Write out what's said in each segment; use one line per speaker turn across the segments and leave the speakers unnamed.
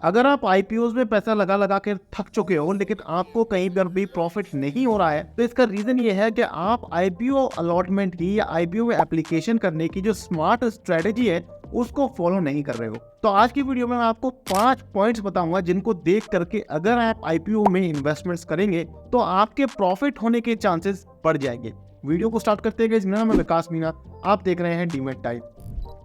अगर आप आईपीओज में पैसा लगा लगा के थक चुके हो लेकिन आपको कहीं पर भी प्रॉफिट नहीं हो रहा है, तो इसका रीजन ये है कि आप आईपीओ अलॉटमेंट की या आईपीओ में एप्लीकेशन करने की जो स्मार्ट स्ट्रेटेजी है उसको फॉलो नहीं कर रहे हो। तो आज की वीडियो में मैं आपको 5 पॉइंट्स बताऊंगा जिनको देख करके अगर आप आईपीओ में इन्वेस्टमेंट्स करेंगे तो आपके प्रॉफिट होने के चांसेस बढ़ जाएंगे। वीडियो को स्टार्ट करते हैं। मेरा नाम है विकास मीना, आप देख रहे हैं डीमैट टाइम।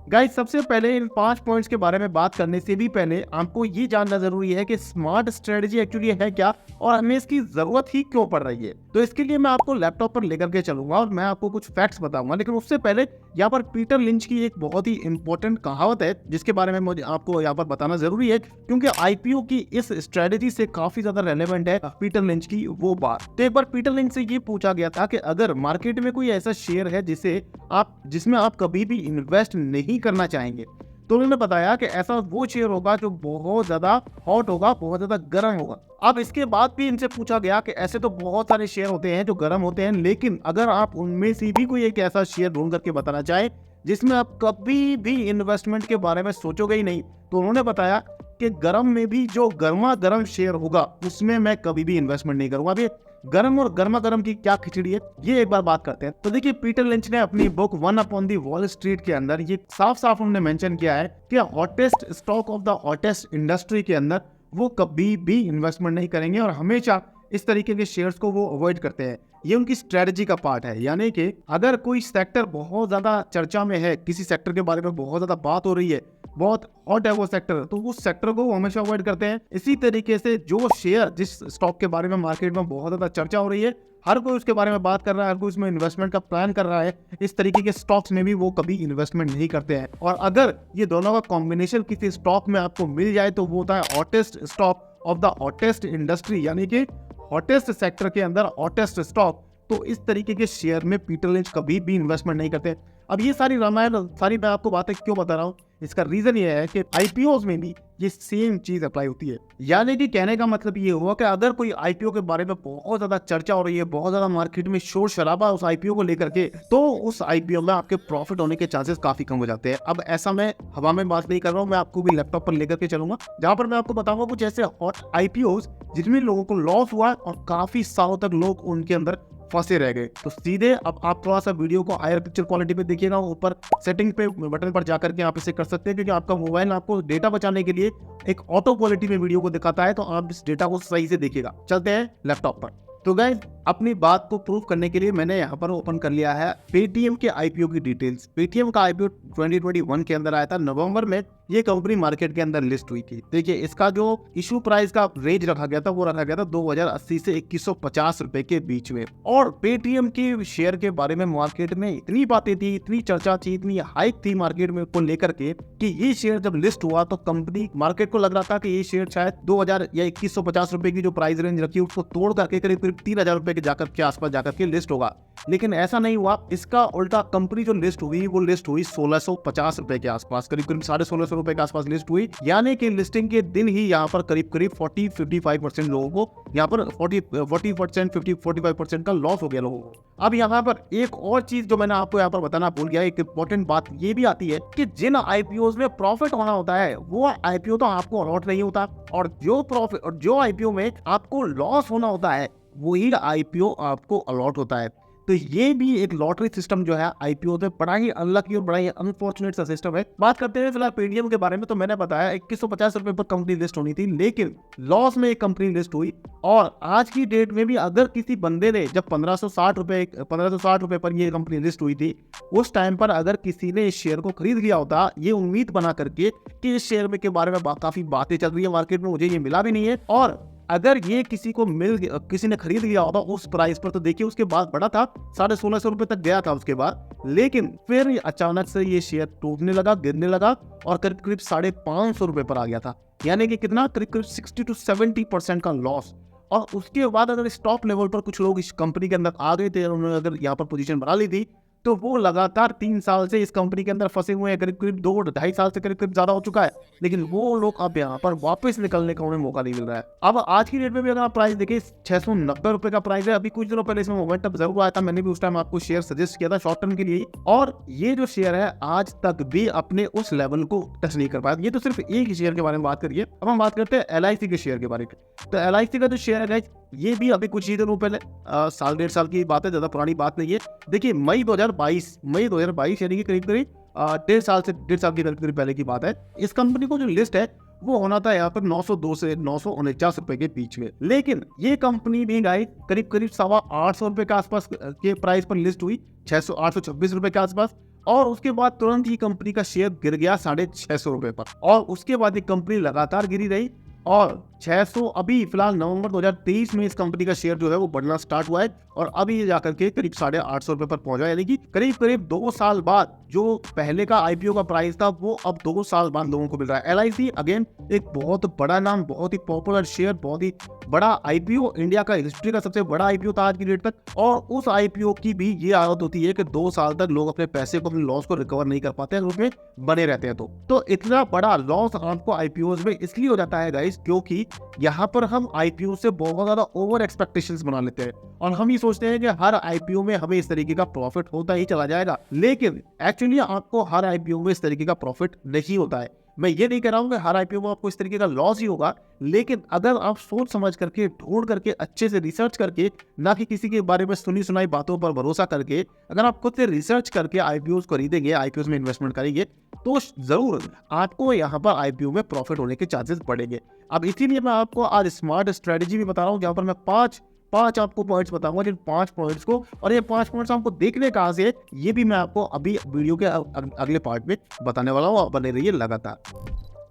गाइस, सबसे पहले इन 5 पॉइंट्स के बारे में बात करने से भी पहले आपको ये जानना जरूरी है कि स्मार्ट स्ट्रेटजी एक्चुअली है क्या और हमें इसकी जरूरत ही क्यों पड़ रही है। तो इसके लिए मैं आपको लैपटॉप पर लेकर के चलूंगा और मैं आपको कुछ फैक्ट्स बताऊंगा, लेकिन उससे पहले यहाँ पर पीटर लिंच की एक बहुत ही इंपॉर्टेंट कहावत है जिसके बारे में मुझे आपको यहाँ पर बताना जरूरी है, क्योंकि आईपीओ की इस स्ट्रेटजी से काफी ज्यादा रेलेवेंट है पीटर लिंच की वो बात। तो एक बार पीटर लिंच से ये पूछा गया था कि अगर मार्केट में कोई ऐसा शेयर है जिसमें आप कभी भी इन्वेस्ट नहीं करना चाहेंगे, तो उन्होंने बताया कि ऐसा वो शेयर होगा जो बहुत ज्यादा हॉट होगा, बहुत ज्यादा गर्म होगा। अब इसके बाद भी इनसे पूछा गया कि ऐसे तो बहुत सारे शेयर होते हैं जो गर्म होते हैं, लेकिन अगर आप उनमें से भी कोई एक ऐसा शेयर ढूंढ करके बताना चाहे जिसमें आप कभी भी इन्वेस्टमेंट के बारे में सोचोगे ही नहीं, तो उन्होंने बताया कि गर्म में भी जो गर्मा गर्म शेयर होगा उसमें मैं कभी भी इन्वेस्टमेंट नहीं करूंगा। अभी गर्म और गर्मा गर्म की क्या खिचड़ी है, ये एक बार बात करते हैं। तो देखिए, पीटर लिंच ने अपनी book one upon the wall street के अंदर ये साफ साफ उन्होंने मेंशन किया है कि hottest stock of the hottest industry के अंदर वो कभी भी इन्वेस्टमेंट नहीं करेंगे और हमेशा इस तरीके के शेयर्स को वो अवॉइड करते हैं। ये उनकी स्ट्रेटजी का पार्ट है। यानी कि अगर कोई सेक्टर बहुत ज्यादा चर्चा में है, किसी सेक्टर के बारे में बहुत ज्यादा बात हो रही है, बहुत हॉट है वो सेक्टर, तो उस सेक्टर को हमेशा अवॉइड करते हैं। इसी तरीके से जो शेयर, जिस स्टॉक के बारे में मार्केट में बहुत ज्यादा चर्चा हो रही है, हर कोई उसके बारे में बात कर रहा है, हर कोई उसमें इन्वेस्टमेंट का प्लान कर रहा है, इस तरीके के स्टॉक्स में भी वो कभी इन्वेस्टमेंट नहीं करते हैं। और अगर ये दोनों का कॉम्बिनेशन किसी स्टॉक में आपको मिल जाए तो वो होता है hottest stock of the hottest industry, यानी कि हॉटेस्ट सेक्टर के अंदर हॉटेस्ट स्टॉक। तो इस तरीके के शेयर में पीटर लिंच कभी भी इन्वेस्टमेंट नहीं करते। अब ये सारी रामायण, सारी मैं आपको बातें क्यों बता रहा हूँ, इसका रीजन ये है कि आईपीओ में भी ये सेम चीज अप्लाई होती है। यानी कि कहने का मतलब ये हुआ कि अगर कोई आईपीओ के बारे में बहुत ज्यादा चर्चा हो रही है, बहुत ज्यादा मार्केट में शोर शराबा उस आईपीओ को लेकर के, तो उस आईपीओ में आपके प्रॉफिट होने के चांसेस काफी कम हो जाते हैं। अब ऐसा मैं हवा में बात नहीं कर रहा हूँ, मैं आपको भी लैपटॉप पर लेकर के चलूंगा, जहां पर मैं आपको बताऊंगा कुछ ऐसे हॉट आईपीओ जिनमें लोगों को लॉस हुआ और काफी सालों तक लोग उनके अंदर फंसे रह गए। तो सीधे अब आप थोड़ा सा वीडियो को हायर पिक्चर क्वालिटी पे देखिएगा, ऊपर सेटिंग पे बटन पर जाकर के आप इसे कर सकते हैं, क्योंकि आपका मोबाइल आपको डेटा बचाने के लिए एक ऑटो क्वालिटी में वीडियो को दिखाता है, तो आप इस डेटा को सही से देखिएगा। चलते हैं लैपटॉप पर। तो गाइस, अपनी बात को प्रूव करने के लिए मैंने यहाँ पर ओपन कर लिया है पेटीएम के आईपीओ की डिटेल्स। पेटीएम का आईपीओ 2021 के अंदर आया था, नवंबर में ये कंपनी मार्केट के अंदर लिस्ट हुई थी। देखिए, इसका जो इशू प्राइस का रेंज रखा गया था वो रखा गया था 2080 से 2150 रुपए के बीच में। और पेटीएम के शेयर के बारे में मार्केट में इतनी बातें थी, इतनी चर्चा थी, इतनी हाइप थी मार्केट में को लेकर के कि ये शेयर जब लिस्ट हुआ तो कंपनी, मार्केट को लग रहा था कि ये शेयर शायद 2000 या 2150 रुपए की जो प्राइस रेंज रखी उसको तोड़ करके करीब 3000 रुपए के आसपास जाकर के लिस्ट होगा। लेकिन ऐसा नहीं हुआ। इसका उल्टा कंपनी जो लिस्ट हुई वो लिस्ट हुई 1650 रुपए के आसपास, करीब 1650 रुपए के आसपास लिस्ट हुई। यानी कि लिस्टिंग के दिन ही यहाँ पर करीब 40-55% लोगों को, यहाँ पर 40% 45% का लॉस हो गया लोगों को। अब यहाँ पर एक और चीज जो मैंने आपको यहाँ पर बताना भूल गया, एक इंपॉर्टेंट बात ये भी आती है कि जिन आईपीओ में प्रॉफिट होना होता है वो आईपीओ तो आपको अलॉट नहीं होता, और जो आईपीओ में आपको लॉस होना होता है वही आईपीओ आपको अलॉट होता है। तो ये भी एक लॉटरी सिस्टम जो है आईपीओ में बड़ा ही अनलकी और बड़ा ही अनफॉर्चुनेट सा सिस्टम है। बात करते हैं फिलहाल पेटीएम के बारे में, तो मैंने बताया 2150 रुपए पर कंपनी लिस्ट होनी थी, लेकिन लॉस में एक कंपनी लिस्ट हुई। और आज की डेट में भी अगर किसी बंदे ने, जब 1560 रुपए पर ये कंपनी लिस्ट हुई थी, उस टाइम पर अगर किसी ने इस शेयर को खरीद लिया होता, ये उम्मीद बना करके कि इस शेयर में के बारे में काफी बातें चल रही है मार्केट में, मुझे ये मिला भी नहीं है, और अगर ये किसी ने खरीद लिया होता उस प्राइस पर, तो देखिए उसके बाद बड़ा था 1650 रुपए तक गया था उसके बाद, लेकिन फिर अचानक से ये शेयर टूटने लगा, गिरने लगा और करीब 550 रुपए पर आ गया था। यानी कि कितना, करीब 60-70% का लॉस। और उसके बाद अगर स्टॉप लेवल पर कुछ लोग इस कंपनी के अंदर आ गए थे, उन्होंने अगर यहाँ पर पोजीशन बना ली थी, तो वो लगातार 3 साल से इस कंपनी के अंदर फंसे हुए हैं, करीब करीब 2 ढाई साल से करीब ज़्यादा हो चुका है, लेकिन वो लोग अब यहाँ पर वापस निकलने का उन्हें मौका नहीं मिल रहा है। अब आज की डेट में भी अगर आप प्राइस देखें, 690 रुपए का प्राइस है। अभी कुछ दिनों पहले इसमें मोमेंटम जरूर आया था, मैंने भी उस टाइम आपको शेयर सजेस्ट किया था शॉर्ट टर्म के लिए, और ये जो शेयर है आज तक भी अपने उस लेवल को टच नहीं कर पाया। ये तो सिर्फ एक शेयर के बारे में बात करिए। अब हम बात करते हैं LIC के शेयर के बारे में। तो LIC का जो शेयर है ये भी अभी कुछ ही दिनों पहले, साल 1.5 साल की बात है, ज्यादा पुरानी बात नहीं है। देखिए मई 2022 यानी कि करीब करीब 1.5 साल की करीब पहले की बात है। इस कंपनी को जो लिस्ट है वो होना था यहाँ पर 902 से 949 रुपए के बीच में, लेकिन ये कंपनी भी गाइस करीब करीब 850 रुपए के आसपास के प्राइस पर लिस्ट हुई, 826 रुपए के आसपास, और उसके बाद तुरंत ही कंपनी का शेयर गिर गया 650 रुपए पर, और उसके बाद ये कंपनी लगातार गिरी रही, और 600 अभी फिलहाल नवंबर 2023 में इस कंपनी का शेयर जो है वो बढ़ना स्टार्ट हुआ है, और अभी ये जाकर के करीब 850 रुपए पर पहुंचा, यानी कि करीब करीब 2 साल बाद जो पहले का IPO का प्राइस था वो अब 2 साल बाद लोगों को मिल रहा है। LIC अगेन एक बहुत बड़ा नाम, बहुत ही पॉपुलर शेयर, बहुत ही बड़ा IPO, इंडिया का हिस्ट्री का सबसे बड़ा IPO था आज की डेट तक, और उस IPO की भी ये आदत होती है कि 2 साल तक लोग अपने पैसे को, अपने लॉस को रिकवर नहीं कर पाते हैं, उसमें बने रहते हैं। तो इतना बड़ा लॉस आपको IPOs में इसलिए हो जाता है गाइस, क्योंकि यहाँ पर हम IPO से बहुत ज्यादा ओवर एक्सपेक्टेशंस बना लेते हैं, और हम ये सोचते हैं कि हर IPO में हमें इस तरीके का प्रॉफिट होता ही चला जाएगा, लेकिन एक्चुअली आपको हर IPO में इस तरीके का प्रॉफिट नहीं होता है। मैं ये नहीं कह रहा हूँ कि हर IPO में आपको इस तरीके का लॉस ही होगा, लेकिन अगर आप सोच समझ करके, ढूंढ करके, अच्छे से रिसर्च करके, ना कि किसी के बारे में सुनी सुनाई बातों पर भरोसा करके, अगर आप खुद से रिसर्च करके IPOs खरीदेंगे, IPOs में इन्वेस्टमेंट करेंगे, तो जरूर आपको यहाँ पर IPO में प्रॉफिट होने के चांसेस बढ़ेंगे। अब इसीलिए मैं आपको आज स्मार्ट स्ट्रेटेजी भी बता रहा हूँ, जहाँ पर मैं पांच आपको पॉइंट्स बताऊंगा, जिन 5 पॉइंट्स को, और ये 5 पॉइंट्स आपको देखने कहां से, ये भी मैं आपको अभी वीडियो के अगले पार्ट में बताने वाला हूँ, बने रहिए लगातार।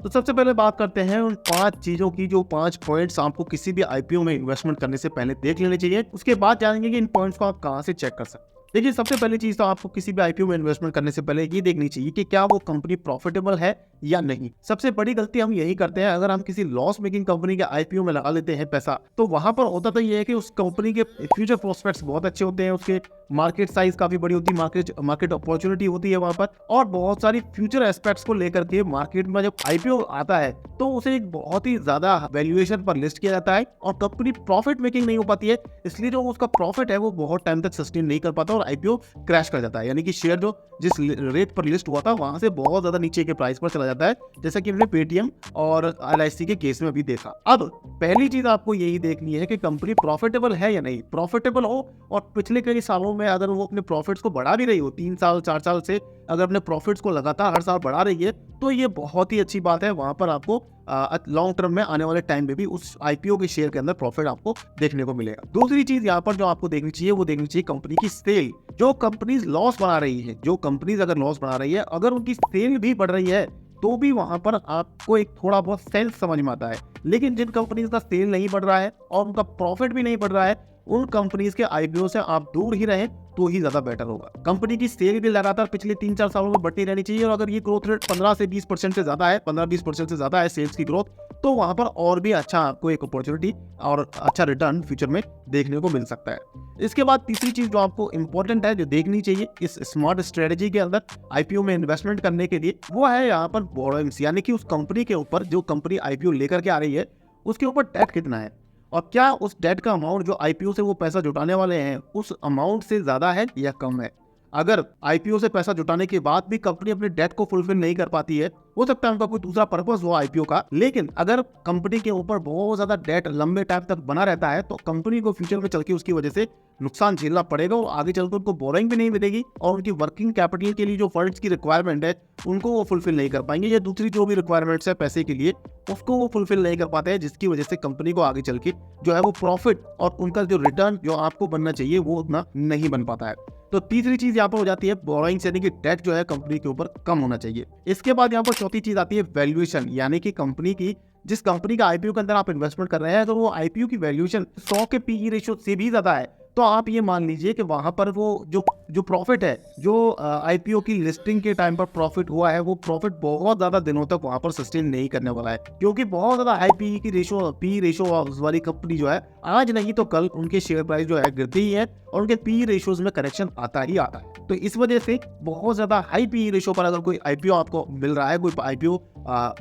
तो सबसे पहले बात करते हैं उन 5 चीजों की, जो 5 पॉइंट्स आपको किसी भी IPO में इन्वेस्टमेंट करने से पहले देख लेने चाहिए। उसके बाद जानेंगे कि इन पॉइंट्स को आप कहां से चेक कर सकते हैं। देखिए सबसे पहली चीज तो आपको किसी भी IPO में इन्वेस्टमेंट करने से पहले ये देखनी चाहिए कि क्या वो कंपनी प्रॉफिटेबल है या नहीं। सबसे बड़ी गलती हम यही करते हैं, अगर हम किसी लॉस मेकिंग कंपनी के IPO में लगा लेते हैं पैसा, तो वहां पर होता तो ये है कि उस कंपनी के फ्यूचर प्रोस्पेक्ट्स बहुत अच्छे होते हैं, उसके मार्केट साइज काफी बड़ी होती है, मार्केट अपॉर्चुनिटी होती है वहां पर, और बहुत सारी फ्यूचर एस्पेक्ट्स को लेकर के मार्केट में जब IPO आता है तो उसे एक बहुत ही ज्यादा वैल्यूएशन पर लिस्ट किया जाता है, और कंपनी प्रॉफिट मेकिंग नहीं हो पाती है, इसलिए जो उसका प्रॉफिट है वो बहुत टाइम तक सस्टेन नहीं कर पाता और IPO क्रैश कर जाता है, यानी कि शेयर जो जिस रेट पर लिस्ट हुआ था वहां से बहुत ज्यादा नीचे के प्राइस पर चला जाता है, जैसा कि हमने पेटीएम और LIC के केस में भी देखा। अब पहली चीज आपको यही देखनी है कि कंपनी प्रॉफिटेबल है या नहीं। प्रॉफिटेबल हो, और पिछले कई सालों में अगर वो अपने प्रॉफिट्स को बढ़ा भी रही हो, 3 साल 4 साल से अगर अपने प्रॉफिट्स को लगातार हर साल बढ़ा रही है, तो ये बहुत ही अच्छी बात है। वहां पर आपको लॉन्ग टर्म में आने वाले टाइम में भी उस IPO के शेयर के अंदर प्रॉफिट आपको देखने को मिलेगा। दूसरी चीज यहाँ पर जो आपको देखनी चाहिए, वो देखनी चाहिए कंपनी की सेल। जो कंपनीज लॉस बना रही है, जो कंपनीज अगर लॉस बना रही है, अगर उनकी सेल भी बढ़ रही है, तो भी वहां पर आपको एक थोड़ा बहुत सेल्स समझ में आता है। लेकिन जिन कंपनीज का सेल नहीं बढ़ रहा है और उनका प्रॉफिट भी नहीं बढ़ रहा है, उन कंपनीज के IPO से आप दूर ही रहें तो ही ज्यादा बेटर होगा। कंपनी की सेल भी लगातार पिछले 3-4 सालों में बढ़ती रहनी चाहिए, और अगर ये ग्रोथ रेट 15 से 20% से ज्यादा है, 15-20% से ज्यादा है सेल्स की ग्रोथ, तो वहां पर और भी अच्छा आपको एक अपॉर्चुनिटी और अच्छा रिटर्न फ्यूचर में देखने को मिल सकता है। इसके बाद तीसरी चीज जो आपको इंपॉर्टेंट है, जो देखनी चाहिए इस स्मार्ट स्ट्रेटेजी के अंदर IPO में इन्वेस्टमेंट करने के लिए, वो है यहाँ पर बोरोइंग्स, यानी कि उस कंपनी के ऊपर, जो कंपनी IPO लेकर के आ रही है, उसके ऊपर डेट कितना है, और क्या उस डेट का अमाउंट जो IPO से वो पैसा जुटाने वाले हैं उस अमाउंट से ज्यादा है या कम है। अगर IPO से पैसा जुटाने के बाद भी कंपनी अपने डेट को फुलफिल नहीं कर पाती है, हो सकता है उनका कोई दूसरा पर्पस हो IPO का, लेकिन अगर कंपनी के ऊपर बहुत ज्यादा डेट लंबे टाइम तक बना रहता है, तो कंपनी को फ्यूचर में चल के उसकी वजह से नुकसान झेलना पड़ेगा, और आगे चलकर उनको बोरिंग भी नहीं मिलेगी, और उनकी वर्किंग कैपिटल के लिए जो फंड्स की रिक्वायरमेंट है उनको वो फुलफिल नहीं कर पाएंगे, या दूसरी जो भी रिक्वायरमेंट्स है पैसे के लिए उसको वो फुलफिल नहीं कर पाते हैं, जिसकी वजह से कंपनी को आगे चल के जो है वो प्रॉफिट और उनका जो रिटर्न जो आपको बनना चाहिए वो उतना नहीं बन पाता है। तो तीसरी चीज यहाँ पर हो जाती है बोरोइंग्स, यानी कि डेट जो है कंपनी के ऊपर कम होना चाहिए। इसके बाद यहाँ पर चौथी चीज आती है वैल्यूएशन, यानी कि कंपनी की, जिस कंपनी का IPO के अंदर आप इन्वेस्टमेंट कर रहे हैं, तो वो IPO की वैल्यूएशन 100 के PE रेशियो से भी ज्यादा है, तो आप ये मान लीजिए कि वहां पर वो जो जो प्रॉफिट है, जो आईपीओ की लिस्टिंग के टाइम पर प्रॉफिट हुआ है, वो प्रॉफिट बहुत ज़्यादा दिनों तक वहाँ पर सस्टेन नहीं करने वाला है, क्योंकि बहुत ज़्यादा हाई पी रेशो वाली कंपनी जो है, आज नहीं तो कल उनके शेयर प्राइस जो है गिरती ही है और उनके पी रेशोज में करेक्शन आता ही आता है। तो इस वजह से बहुत ज़्यादा हाई पी रेशो पर अगर कोई आईपीओ आपको मिल रहा है, कोई आईपीओ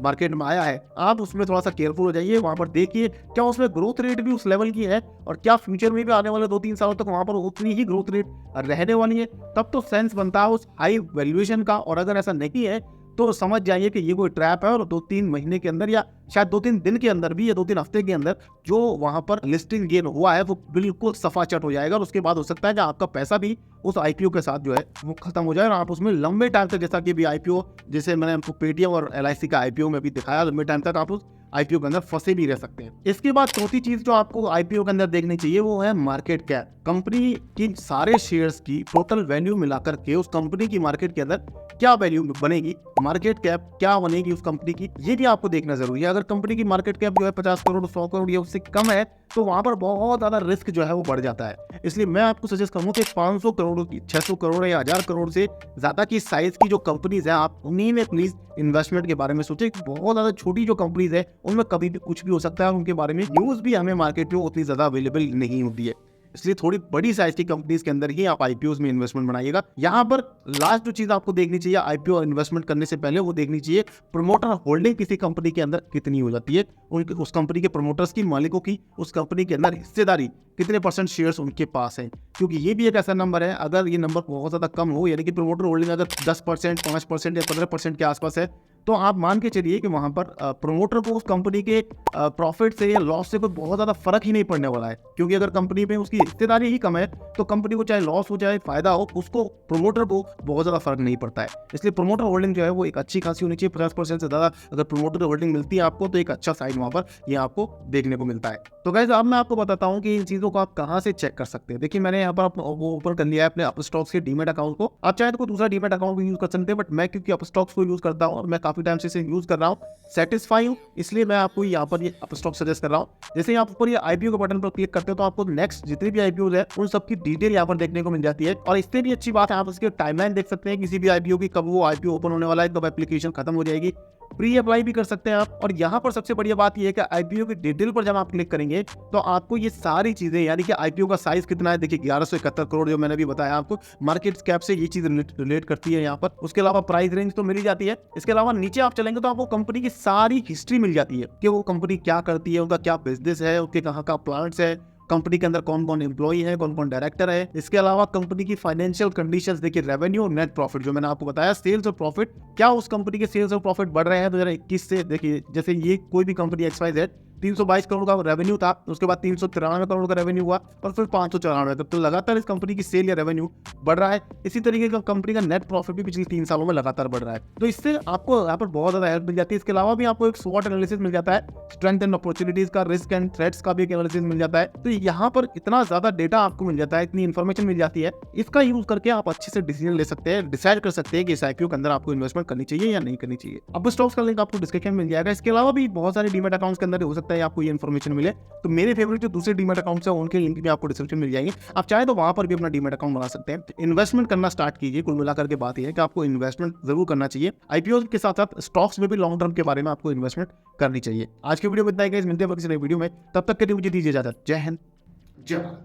मार्केट में आया है, आप उसमें थोड़ा सा केयरफुल हो जाइए। वहाँ पर देखिए क्या उसमें ग्रोथ रेट भी उस लेवल की है और क्या फ्यूचर में भी आने वाले 2-3 सालों तक वहाँ पर उतनी ही ग्रोथ रेट रहने वाली है। तब तो सेंस बनता है उस हाई वैल्यूएशन का। और अगर ऐसा नहीं है तो समझ जाइए कि ये कोई ट्रैप है और 2-3 महीने के अंदर या शायद 2-3 दिन के अंदर भी या 2-3 हफ्ते के अंदर जो वहां पर लिस्टिंग गेन हुआ है वो बिल्कुल सफाचट हो जाएगा। और उसके बाद हो सकता है कि आपका पैसा भी उस आईपीओ के साथ जो है वो खत्म हो जाए और आप उसमें लंबे टाइम तक, जैसा कि अभी आईपीओ, जैसे मैंने आपको पेटीएम और एलआईसी का आईपीओ में भी दिखाया, लंबे टाइम तक आप उस आईपीओ के अंदर फंसे भी रह सकते हैं। इसके बाद चौथी चीज जो आपको आईपीओ के अंदर देखनी चाहिए वो है मार्केट कैप। कंपनी की सारे शेयर्स की टोटल वैल्यू मिलाकर के उस कंपनी की मार्केट के अंदर क्या वैल्यू बनेगी, मार्केट कैप क्या बनेगी उस कंपनी की, ये भी आपको देखना जरूरी है। अगर कंपनी की मार्केट कैप जो है 50 करोड़ 100 करोड़ या उससे कम है तो वहां पर बहुत ज्यादा रिस्क जो है वो बढ़ जाता है। इसलिए मैं आपको सजेस्ट करूंगा कि 500 करोड़ की, 600 करोड़ या 1000 करोड़ से ज्यादा की साइज की जो कंपनीज है, आप उन्हीं में प्लीज इन्वेस्टमेंट के बारे में सोचें। बहुत ज्यादा छोटी जो कंपनीज है उनमें कभी भी कुछ भी हो सकता है और उनके बारे में न्यूज भी हमें मार्केट में उतनी ज्यादा अवेलेबल नहीं होती है। इसलिए थोड़ी बड़ी साइज की कंपनीज के अंदर ही आप आईपीओ में इन्वेस्टमेंट बनाइएगा। यहाँ पर लास्ट जो चीज आपको देखनी चाहिए आईपीओ इन्वेस्टमेंट करने से पहले, वो देखनी चाहिए प्रमोटर होल्डिंग किसी कंपनी के अंदर कितनी हो जाती है, उनके उस कंपनी के प्रमोटर्स की, मालिकों की उस कंपनी के अंदर हिस्सेदारी कितने % शेयर्स उनके पास है। क्योंकि ये भी एक ऐसा नंबर है, अगर ये नंबर बहुत ज्यादा कम हो, यानी कि प्रमोटर होल्डिंग अगर 10%, 5% या 15% के आसपास है, तो आप मान के चलिए कि वहां पर प्रमोटर को उस कंपनी के प्रॉफिट से या लॉस से कोई बहुत ज्यादा फर्क ही नहीं पड़ने वाला है। क्योंकि अगर कंपनी में उसकी हिस्सेदारी ही कम है तो कंपनी को चाहे लॉस हो चाहे फायदा हो, उसको प्रमोटर को बहुत ज्यादा फर्क नहीं पड़ता है। इसलिए प्रमोटर होल्डिंग जो है वो एक अच्छी खासी होनी चाहिए। 50% से ज्यादा अगर प्रमोटर होल्डिंग मिलती है आपको तो एक अच्छा साइन वहां पर ये आपको देखने को मिलता है। तो गाइस अब मैं आपको बताता हूँ कि इन चीजों को आप कहाँ से चेक कर सकते हैं। देखिए मैंने यहाँ पर वो ओपन कर लिया है अपने अपस्टॉक्स के डीमेट अकाउंट को। आप चाहे तो कोई दूसरा डीमेट अकाउंट भी यूज कर सकते हैं, बट मैं क्योंकि अपस्टॉक्स को यूज करता हूँ और मैं काफी टाइम से इसे यूज कर रहा हूँ, सेटिस्फाई हूँ, इसलिए मैं आपको यहाँ पर ये अपस्टॉक सजेस्ट कर रहा हूँ। जैसे ही आप ऊपर ये आईपीओ के बटन पर क्लिक करते हो तो आपको नेक्स्ट जितनी भी आईपीओ है उन सबकी डिटेल यहाँ पर देखने को मिल जाती है। और इससे भी अच्छी बात है आप उसके टाइमलाइन देख सकते हैं किसी भी आईपीओ की, कब वो आईपीओ ओपन होने वाला है, कब एप्लीकेशन खत्म हो जाएगी, प्री अप्लाई भी कर सकते हैं आप। और यहाँ पर सबसे बढ़िया बात यह है कि आईपीओ की डिटेल पर जब आप क्लिक करेंगे तो आपको ये सारी चीजें, यानी कि आईपीओ का साइज कितना है, देखिए 1171 करोड़ जो मैंने भी बताया आपको, मार्केट कैप से ये चीज रिलेट करती है यहाँ पर। उसके अलावा प्राइस रेंज तो मिल ही जाती है। इसके अलावा नीचे आप चलेंगे तो आपको कंपनी की सारी हिस्ट्री मिल जाती है कि वो कंपनी क्या करती है, उनका क्या बिजनेस है, उनके कहाँ का प्लांट्स है, कंपनी के अंदर कौन कौन एम्प्लॉई है, कौन कौन डायरेक्टर है। इसके अलावा कंपनी की फाइनेंशियल कंडीशंस देखिए, रेवेन्यू और नेट प्रॉफिट जो मैंने आपको बताया, सेल्स और प्रॉफिट, क्या उस कंपनी के सेल्स और प्रॉफिट बढ़ रहे हैं 2021 से। देखिए जैसे ये कोई भी कंपनी XYZ 322 करोड़ का रेवेन्यू था, उसके बाद 393 करोड़ का रेवेन्यू हुआ और फिर 594, तो लगातार इस कंपनी की सेल या रेवेन्यू बढ़ रहा है। इसी तरीके का कंपनी का नेट प्रॉफिट भी पिछले 3 सालों में लगातार बढ़ रहा है। तो इससे आपको यहाँ पर बहुत ज्यादा हेल्प मिल जाती है। इसके अलावा भी आपको एक स्वॉट एनालिसिस मिल जाता है, स्ट्रेंथ एंड अपॉर्चुनिटीज का, रिस्क एंड थ्रेट्स का भी एक एनालिसिस मिल जाता है। तो यहाँ पर इतना ज्यादा डेटा आपको मिल जाता है, इतनी इन्फॉर्मेशन मिल जाती है, इसका यूज करके आप अच्छे से डिसीजन ले सकते हैं, डिसाइड कर सकते हैं कि इस आईपीओ के अंदर आपको इन्वेस्टमेंट करनी चाहिए या नहीं करनी चाहिए। अब स्टॉक्स का लिंक आपको डिस्क्रिप्शन में मिल जाएगा। इसके अलावा भी बहुत सारे डीमेट अकाउंट्स के अंदर हो सकता है आपको ये इन्फॉर्मेशन मिले, तो मेरे फेवरेट जो दूसरे डीमेट अकाउंट्स है उनके लिंक भी आपको डिस्क्रिप्शन मिल जाएंगे। आप चाहे तो वहां पर भी अपना डीमेट अकाउंट बना सकते हैं। इन्वेस्टमेंट करना स्टार्ट कीजिए। कुल मिलाकर के बात यह है कि आपको इन्वेस्टमेंट जरूर करना चाहिए। आईपीओ के साथ साथ स्टॉक्स में भी लॉन्ग टर्म के बारे में आपको इन्वेस्टमेंट करनी चाहिए। आज की वीडियो में इतना ही गाइस, मिलते हैं किसी नई वीडियो में, तब तक के लिए मुझे दीजिए इजाजत। जय हिंद, जय भारत।